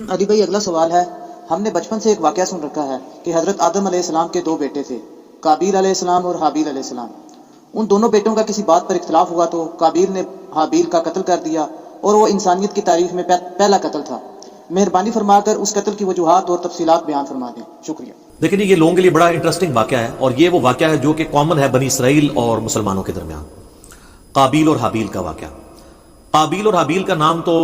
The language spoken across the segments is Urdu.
علی بھائی اگلا سوال ہے، ہم نے بچپن سے ایک واقعہ سن رکھا ہے کہ حضرت آدم علیہ السلام کے دو بیٹے تھے، قابیل علیہ السلام اور حابیل علیہ السلام۔ ان دونوں بیٹوں کا کسی بات پر اختلاف ہوا تو قابیل نے حابیل کا قتل کر دیا اور وہ انسانیت کی تاریخ میں پہلا قتل تھا۔ مہربانی فرما کر اس قتل کی وجوہات اور تفصیلات بیان فرما دیں، شکریہ۔ دیکھیں یہ لوگوں کے لیے بڑا انٹرسٹنگ واقعہ ہے، اور یہ وہ واقعہ ہے جو کہ کامن ہے بنی اسرائیل اور مسلمانوں کے درمیان، قابیل اور حابیل کا واقعہ۔ قابیل اور حابیل کا نام تو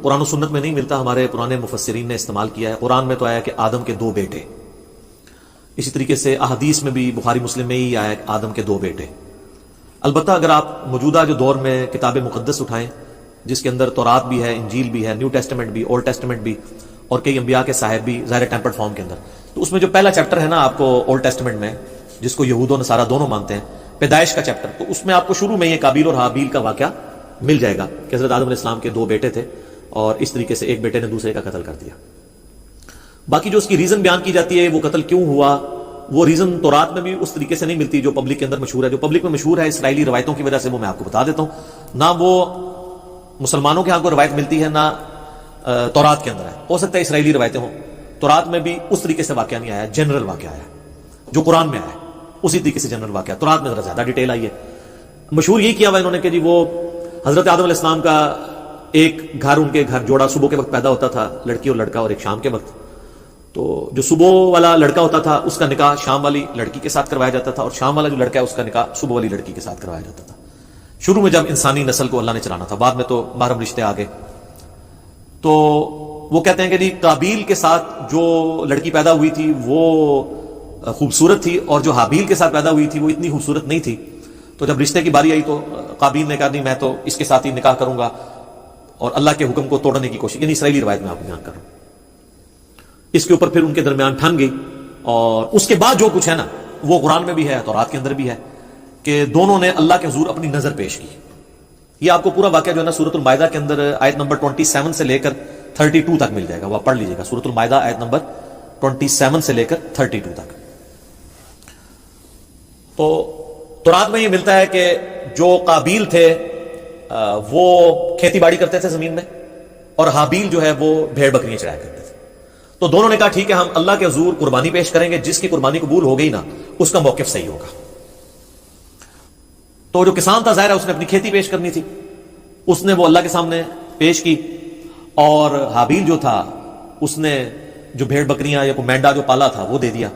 قرآن و سنت میں نہیں ملتا، ہمارے پرانے مفسرین نے استعمال کیا ہے۔ قرآن میں تو آیا کہ آدم کے دو بیٹے، اسی طریقے سے احادیث میں بھی بخاری مسلم میں ہی آیا کہ آدم کے دو بیٹے۔ البتہ اگر آپ موجودہ جو دور میں کتاب مقدس اٹھائیں، جس کے اندر تورات بھی ہے، انجیل بھی ہے، نیو ٹیسٹمنٹ بھی، اولڈ ٹیسٹمنٹ بھی، اور کئی انبیاء کے صاحب بھی ظاہر ٹیمپرڈ فارم کے اندر، تو اس میں جو پہلا چیپٹر ہے نا آپ کو اولڈ ٹیسٹمنٹ میں، جس کو یہود و نصارہ دونوں مانتے ہیں، پیدائش کا چیپٹر، تو اس میں آپ کو شروع میں یہ قابیل اور حابیل کا واقعہ مل جائے گا کہ حضرت آدم علیہ السلام کے دو بیٹے تھے اور اس طریقے سے ایک بیٹے نے دوسرے کا قتل کر دیا۔ باقی جو اس کی ریزن بیان کی جاتی ہے وہ قتل کیوں ہوا، وہ ریزن تورات میں بھی اس طریقے سے نہیں ملتی جو پبلک کے اندر مشہور ہے۔ جو پبلک میں مشہور ہے اسرائیلی روایتوں کی وجہ سے وہ میں آپ کو بتا دیتا ہوں، نہ وہ مسلمانوں کے ہاں کو روایت ملتی ہے، نہ تورات کے اندر ہے۔ ہو سکتا ہے اسرائیلی روایتیں ہوں، تورات میں بھی اس طریقے سے واقعہ نہیں آیا، جنرل واقعہ آیا جو قرآن میں آیا اسی طریقے سے جنرل واقعہ، تورات میں ذرا زیادہ ڈیٹیل آئی ہے۔ مشہور یہی کیا ہوا انہوں نے کہ جی وہ حضرت آدم علیہ السلام کا ایک گھر، ان کے گھر جوڑا صبح کے وقت پیدا ہوتا تھا، لڑکی اور لڑکا، اور ایک شام کے وقت۔ تو جو صبح والا لڑکا ہوتا تھا اس کا نکاح شام والی لڑکی کے ساتھ کروایا جاتا تھا، اور شام والا جو لڑکا ہے اس کا نکاح صبح والی لڑکی کے ساتھ کروایا جاتا تھا۔ شروع میں جب انسانی نسل کو اللہ نے چلانا تھا، بعد میں تو محرم رشتے آ گئے۔ تو وہ کہتے ہیں کہ جی قابیل کے ساتھ جو لڑکی پیدا ہوئی تھی وہ خوبصورت تھی، اور جو حابیل کے ساتھ پیدا ہوئی تھی وہ اتنی خوبصورت نہیں تھی۔ تو جب رشتے کی باری آئی تو قابیل نے کہا نہیں میں تو اس کے ساتھ ہی نکاح کروں گا، اور اللہ کے حکم کو توڑنے کی کوشش، یعنی اسرائیلی روایت میں آپ کو بیان کر رہا ہوں۔ اس کے اوپر پھر ان کے درمیان ٹھن گئی، اور اس کے بعد جو کچھ ہے نا وہ قرآن میں بھی ہے، تورات کے اندر بھی ہے، کہ دونوں نے اللہ کے حضور اپنی نظر پیش کی۔ یہ آپ کو پورا واقعہ جو ہے نا سورۃ المائدہ کے اندر آیت نمبر 27 سے لے کر 32 تک مل جائے گا، وہ آپ پڑھ لیجیے گا، سورۃ المائدہ آیت نمبر 27 سے لے کر 32 تک۔ تو تورات میں یہ ملتا ہے کہ جو قابیل تھے وہ کھیتی باڑی کرتے تھے زمین میں، اور حابیل جو ہے وہ بھیڑ بکریاں چرایا کرتے تھے۔ تو دونوں نے کہا ٹھیک ہے ہم اللہ کے حضور قربانی پیش کریں گے، جس کی قربانی قبول ہو گئی نا اس کا موقف صحیح ہوگا۔ تو جو کسان تھا ظاہر ہے اس نے اپنی کھیتی پیش کرنی تھی، اس نے وہ اللہ کے سامنے پیش کی، اور حابیل جو تھا اس نے جو بھیڑ بکریاں یا کوئی مینڈا جو پالا تھا وہ دے دیا۔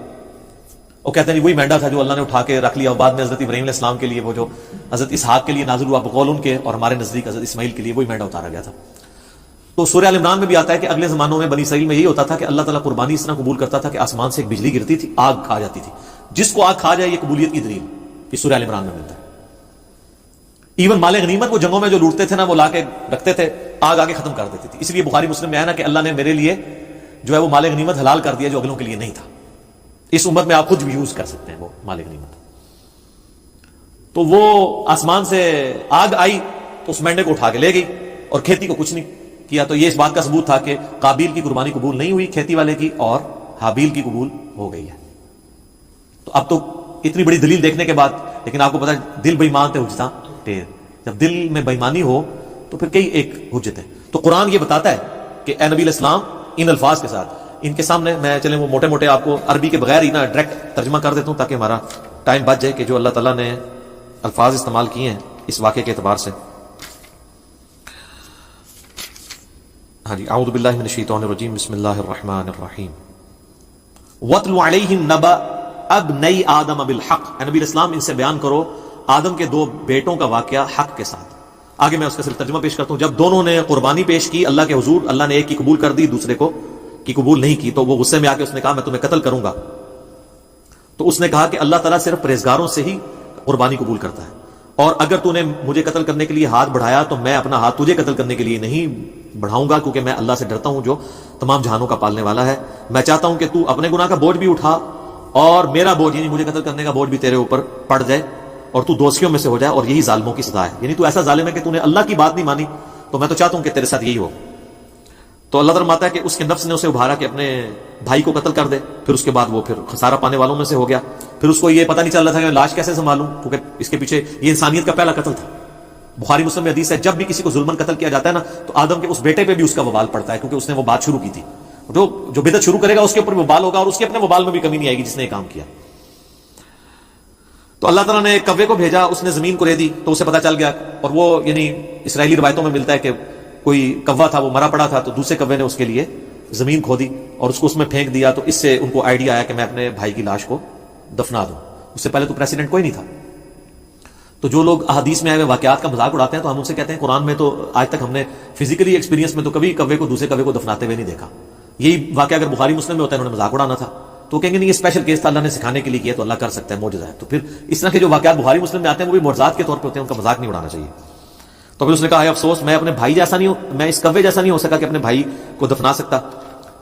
وہ کہتے ہیں وہی مینڈا تھا جو اللہ نے اٹھا کے رکھ لیا، اور بعد میں حضرت ابراہیم علیہ السلام کے لیے وہ جو حضرت اسحاق کے لیے نازل ہوا بقول ان کے، اور ہمارے نزدیک حضرت اسماعیل کے لیے وہی مینڈا اتارا گیا تھا۔ تو سورہ ال عمران میں بھی آتا ہے کہ اگلے زمانوں میں بنی اسرائیل میں یہی ہوتا تھا کہ اللہ تعالیٰ قربانی اس طرح قبول کرتا تھا کہ آسمان سے ایک بجلی گرتی تھی، آگ کھا جاتی تھی، جس کو آگ کھا جائے یہ قبولیت کی دلیل، یہ سورہ ال عمران میں ملتا ہے۔ ایون مال غنیمت وہ جنگوں میں جو لوٹتے تھے نا وہ لا کے رکھتے تھے، آگ آگے ختم کر دیتی تھی۔ اس لیے بخاری مسلم میں آیا نا کہ اللہ نے میرے لیے جو ہے وہ مال غنیمت حلال کر دیا جو اگلوں کے لیے نہیں تھا، اس امت میں آپ خود بھی یوز کر سکتے ہیں وہ مال غنیمت۔ تو وہ آسمان سے آگ آئی تو اس مینڈے کو اٹھا کے لے گئی، اور کھیتی کو کچھ نہیں کیا۔ تو یہ اس بات کا ثبوت تھا کہ قابیل کی قربانی قبول نہیں ہوئی کھیتی والے کی، اور حابیل کی قبول ہو گئی ہے۔ تو اب تو اتنی بڑی دلیل دیکھنے کے بعد، لیکن آپ کو پتا دل بےمان تھے حجتاں ٹھیر، جب دل میں بےمانی ہو تو پھر کئی ایک حجت ہے۔ تو قرآن یہ بتاتا ہے کہ اے نبی علیہ السلام ان الفاظ کے ساتھ، ان کے سامنے میں چلیں وہ موٹے موٹے آپ کو عربی کے بغیر ہی نا ڈائریکٹ ترجمہ کر دیتا ہوں تاکہ ہمارا ٹائم بچ جائے، کہ جو اللہ تعالیٰ نے الفاظ استعمال کیے ہیں اس واقعے کے اعتبار سے۔ ہاں جی، اعوذ باللہ من الشیطان الرجیم، بسم اللہ الرحمن الرحیم۔ وَاتْلُ عَلَيْهِمْ نَبَأَ ابْنَيْ آدَمَ بِالْحَقِّ، اے نبی علیہ السلام ان سے بیان کرو آدم کے دو بیٹوں کا واقعہ حق کے ساتھ۔ آگے میں اس کا صرف ترجمہ پیش کرتا ہوں۔ جب دونوں نے قربانی پیش کی اللہ کے حضور، اللہ نے ایک کی قبول کر دی، دوسرے کو کی قبول نہیں کی، تو وہ غصے میں آ کے اس نے کہا میں تمہیں قتل کروں گا۔ تو اس نے کہا کہ اللہ تعالیٰ صرف پرہیزگاروں سے ہی قربانی قبول کرتا ہے، اور اگر تو نے مجھے قتل کرنے کے لیے ہاتھ بڑھایا تو میں اپنا ہاتھ تجھے قتل کرنے کے لیے نہیں بڑھاؤں گا، کیونکہ میں اللہ سے ڈرتا ہوں جو تمام جہانوں کا پالنے والا ہے۔ میں چاہتا ہوں کہ تو اپنے گناہ کا بوجھ بھی اٹھا، اور میرا بوجھ یعنی مجھے قتل کرنے کا بوجھ بھی تیرے اوپر پڑ جائے، اور تو دوستیوں میں سے ہو جائے، اور یہی ظالموں کی سزا ہے۔ یعنی تو ایسا ظالم ہے کہ تو نے اللہ کی بات نہیں مانی، تو میں تو چاہتا ہوں کہ تیرے ساتھ یہی ہو۔ تو اللہ فرماتا ہے کہ اس کے نفس نے اسے ابھارا کہ اپنے بھائی کو قتل کر دے، پھر اس کے بعد وہ پھر خسارہ پانے والوں میں سے ہو گیا۔ پھر اس کو یہ پتہ نہیں چل رہا تھا کہ لاش کیسے سنبھالوں، کیونکہ اس کے پیچھے یہ انسانیت کا پہلا قتل تھا، بخاری مسلم میں حدیث ہے جب بھی کسی کو ظلمن قتل کیا جاتا ہے نا تو آدم کے اس بیٹے پہ بھی اس کا وبال پڑتا ہے، کیونکہ اس نے وہ بات شروع کی تھی. جو بدعت شروع کرے گا اس کے اوپر وبال ہوگا، اور اس کے اپنے وبال میں بھی کمی نہیں آئے گی جس نے یہ کام کیا. تو اللہ تعالیٰ نے کوے کو بھیجا، اس نے زمین کو رے دی تو اسے پتا چل گیا. اور وہ یعنی اسرائیلی روایتوں میں ملتا ہے کہ کوئی کوا تھا وہ مرا پڑا تھا، تو دوسرے کوے نے اس کے لیے زمین کھودی اور اس کو اس میں پھینک دیا. تو اس سے ان کو آئیڈیا آیا کہ میں اپنے بھائی کی لاش کو دفنا دوں. اس سے پہلے تو پریسیڈنٹ کوئی نہیں تھا. تو جو لوگ احادیث میں آئے ہوئے واقعات کا مذاق اڑاتے ہیں تو ہم ان سے کہتے ہیں قرآن میں تو آج تک ہم نے فزیکلی ایکسپیرینس میں تو کبھی کوے کو دوسرے کوے کو دفناتے ہوئے نہیں دیکھا. یہی واقعہ اگر بخاری مسلم میں ہوتا ہے انہوں نے مذاق اڑانا تھا تو کہیں گے نہیں یہ اسپیشل کیس تھا، اللہ نے سکھانے کے لیے کیا تو اللہ کر سکتا ہے، معجزہ ہے. تو پھر اس طرح کے جو واقعات بخاری مسلم میں آتے ہیں وہ بھی معجزات کے طور پہ ہوتے ہیں، ان کا مذاق نہیں اڑانا چاہیے. تو پھر اس نے کہا ہے افسوس میں اپنے بھائی جیسا نہیں ہوں، میں اس کوے جیسا نہیں ہو سکا کہ اپنے بھائی کو دفنا سکتا.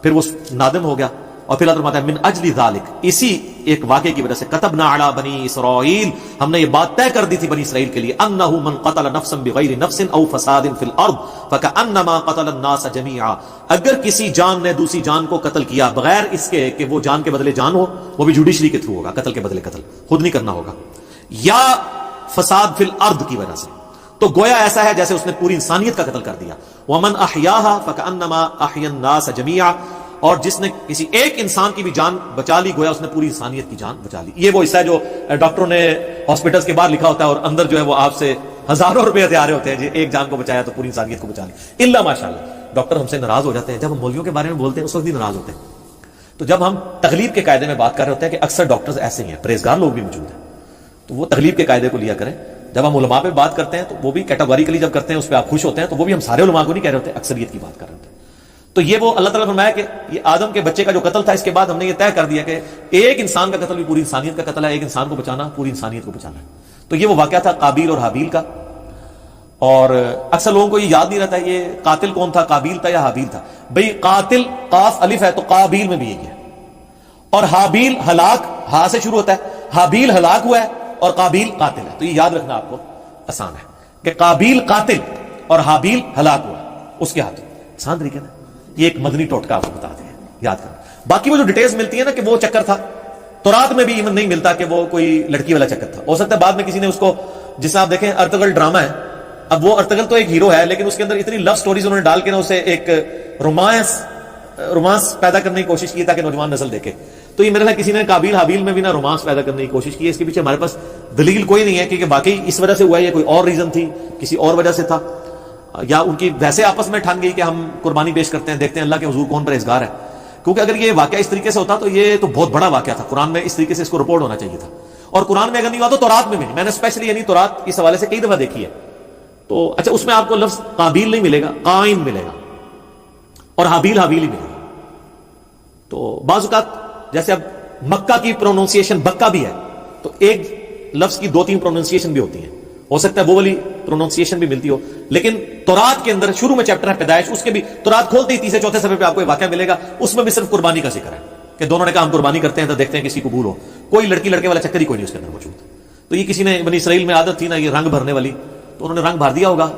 پھر وہ نادم ہو گیا اور پھر اللہ فرماتا ہے من اجل ذالک، اسی ایک واقعے کی وجہ سے کتبنا علی بنی اسرائیل، ہم نے یہ بات طے کر دی تھی بنی اسرائیل کے لیے، انہ من قتل نفسا بغیر نفس او فساد فی الارض فکأنما قتل الناس جميعا، اگر کسی جان نے دوسری جان کو قتل کیا بغیر اس کے کہ وہ جان کے بدلے جان ہو، وہ بھی جوڈیشری کے تھرو ہوگا، قتل کے بدلے قتل خود نہیں کرنا ہوگا، یا فساد فی الارض کی وجہ سے، تو گویا ایسا ہے جیسے اس نے پوری انسانیت کا قتل کر دیا. ومن احیاھا فکأنما احیا الناس جميعا، اور جس نے کسی ایک انسان کی بھی جان بچا لی گویا اس نے پوری انسانیت کی جان بچا لی. یہ وہ حصہ ہے جو ڈاکٹروں نے ہاسپٹلس کے باہر لکھا ہوتا ہے اور اندر جو ہے وہ آپ سے ہزاروں روپے ہتھیارے ہوتے ہیں جی ایک جان کو بچایا تو پوری انسانیت کو بچا لی. الا ماشاءاللہ ڈاکٹر ہم سے ناراض ہو جاتے ہیں جب ہم مولویوں کے بارے میں بولتے ہیں، اس وقت بھی ناراض ہوتے ہیں. تو جب ہم تغلیب کے قاعدے میں بات کر رہے ہوتے ہیں کہ اکثر ڈاکٹرز ایسے ہی ہیں، پرہیزگار لوگ بھی موجود ہیں، تو وہ تغلیب کے قاعدے کو لیا کریں. جب ہم علماء پہ بات کرتے ہیں تو وہ بھی کیٹاگوریکلی جب کرتے ہیں اس پہ آپ خوش ہوتے ہیں، تو وہ بھی ہم سارے علماء کو نہیں کہہ رہے ہوتے، اکثریت کی بات کر رہے ہوتے ہیں. تو یہ وہ اللہ تعالیٰ نے فرمایا کہ یہ آدم کے بچے کا جو قتل تھا اس کے بعد ہم نے یہ طے کر دیا کہ ایک انسان کا قتل بھی پوری انسانیت کا قتل ہے، ایک انسان کو بچانا پوری انسانیت کو بچانا ہے. تو یہ وہ واقعہ تھا قابیل اور حابیل کا. اور اکثر لوگوں کو یہ یاد نہیں رہتا یہ قاتل کون تھا، قابیل تھا یا حابیل تھا. بھئی قاتل قاف الف ہے تو قابیل میں بھی یہی ہے، اور حابیل ہلاک ہا سے شروع ہوتا ہے، حابیل ہلاک ہوا ہے اور قابیل قاتل ہے. تو یہ یاد رکھنا آپ کو آسان ہے کہ قابیل قاتل اور حابیل ہلاک ہوا اس کے ہاتھوں. آسان طریقے نا، یہ ایک مدنی ٹوٹکا آپ کو بتا دیں یاد کرنا. باقی وہ جو ڈیٹیلز ملتی ہیں نا کہ وہ چکر تھا، تورات میں بھی ایون نہیں ملتا کہ وہ کوئی لڑکی والا چکر تھا. ہو سکتا ہے بعد میں کسی نے اس کو، جس آپ دیکھیں ارتغل ڈرامہ ہے، اب وہ ارتغل تو ایک ہیرو ہے لیکن اس کے اندر اتنی لو سٹوریز انہوں نے ڈال کے نا اسے ایک رومانس پیدا کرنے کی کوشش کی تاکہ نوجوان نسل دیکھے. تو یہ میرا کسی نے قابیل حابیل میں بھی نا رومانس پیدا کرنے کی کوشش کی ہے. اس کے پیچھے ہمارے پاس دلیل کوئی نہیں ہے کہ باقی اس وجہ سے ہوا ہے یا کوئی اور ریزن تھی، کسی اور وجہ سے تھا، یا ان کی ویسے آپس میں ٹھان گئی کہ ہم قربانی پیش کرتے ہیں، دیکھتے ہیں اللہ کے حضور کون پرہیزگار ہے. کیونکہ اگر یہ واقعہ اس طریقے سے ہوتا تو یہ تو بہت بڑا واقعہ تھا، قرآن میں اس طریقے سے اس کو رپورٹ ہونا چاہیے تھا. اور قرآن میں اگر نہیں ہوا تو تورات میں بھی نہیں. میں نے اسپیشلی یعنی تورات اس حوالے سے کئی دفعہ دیکھی ہے. تو اچھا اس میں آپ کو لفظ قابیل نہیں ملے گا، قائن ملے گا، اور حابیل حابیل ہی ملے گا. تو بعض اوقات جیسے اب مکہ کی پروننسیشن بکہ بھی ہے تو ایک لفظ کی 2-3 پروننسیشن بھی ہوتی ہیں، ہو سکتا ہے وہ والی پروننسیشن بھی ملتی ہو. لیکن تورات کے اندر شروع میں چیپٹر ہے پیدائش، اس کے بھی تورات کھولتے ہی 3-4 صفحے پہ آپ کو ایک واقعہ ملے گا، اس میں بھی صرف قربانی کا ذکر ہے کہ دونوں نے کہا ہم قربانی کرتے ہیں تو دیکھتے ہیں کسی قبول ہو. کوئی لڑکی لڑکے والا چکر ہی کوئی نہیں اس کے اندر موجود. تو یہ کسی نے بنی اسرائیل میں عادت تھی نا یہ رنگ بھرنے والی، تو انہوں نے رنگ بھر دیا ہوگا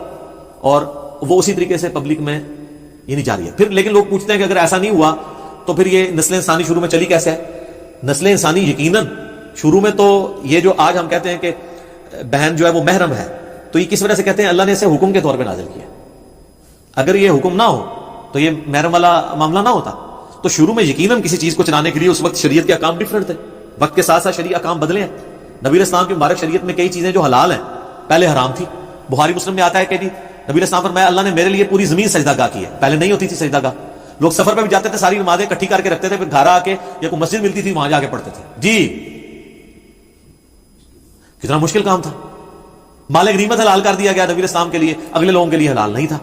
اور وہ اسی طریقے سے پبلک میں یہ نہیں جاری ہے. پھر لیکن لوگ پوچھتے ہیں کہ اگر ایسا نہیں ہوا تو پھر یہ نسل انسانی شروع میں چلی کیسے ہے؟ نسل انسانی یقیناً شروع میں تو یہ جو آج ہم کہتے ہیں کہ بہن جو ہے وہ محرم ہے، تو یہ کس وجہ سے کہتے ہیں؟ اللہ نے اسے حکم کے طور پہ نازل کیا. اگر یہ حکم نہ ہو تو یہ محرم والا معاملہ نہ ہوتا. تو شروع میں یقیناً کسی چیز کو چلانے کے لیے اس وقت شریعت کے احکام ڈفرنٹ تھے، وقت کے ساتھ ساتھ شریعت احکام بدلے ہیں. نبی علیہ السلام کی مبارک شریعت میں کئی چیزیں جو حلال ہیں پہلے حرام تھی. بخاری مسلم میں آتا ہے کہ جی نبی علیہ السلام فرمایا اللہ نے میرے لیے پوری زمین سجدہ گاہ کی ہے، پہلے نہیں ہوتی تھی سجدہ گاہ. لوگ سفر پہ بھی جاتے تھے، ساری نمازیں اکٹھی کر کے رکھتے تھے، پھر گھر آ کے یا کوئی مسجد ملتی تھی وہاں جا کے پڑھتے تھے. جی کتنا مشکل کام تھا. مال غنیمت حلال کر دیا گیا نبی علیہ السلام کے لیے، اگلے لوگوں کے لیے حلال نہیں تھا.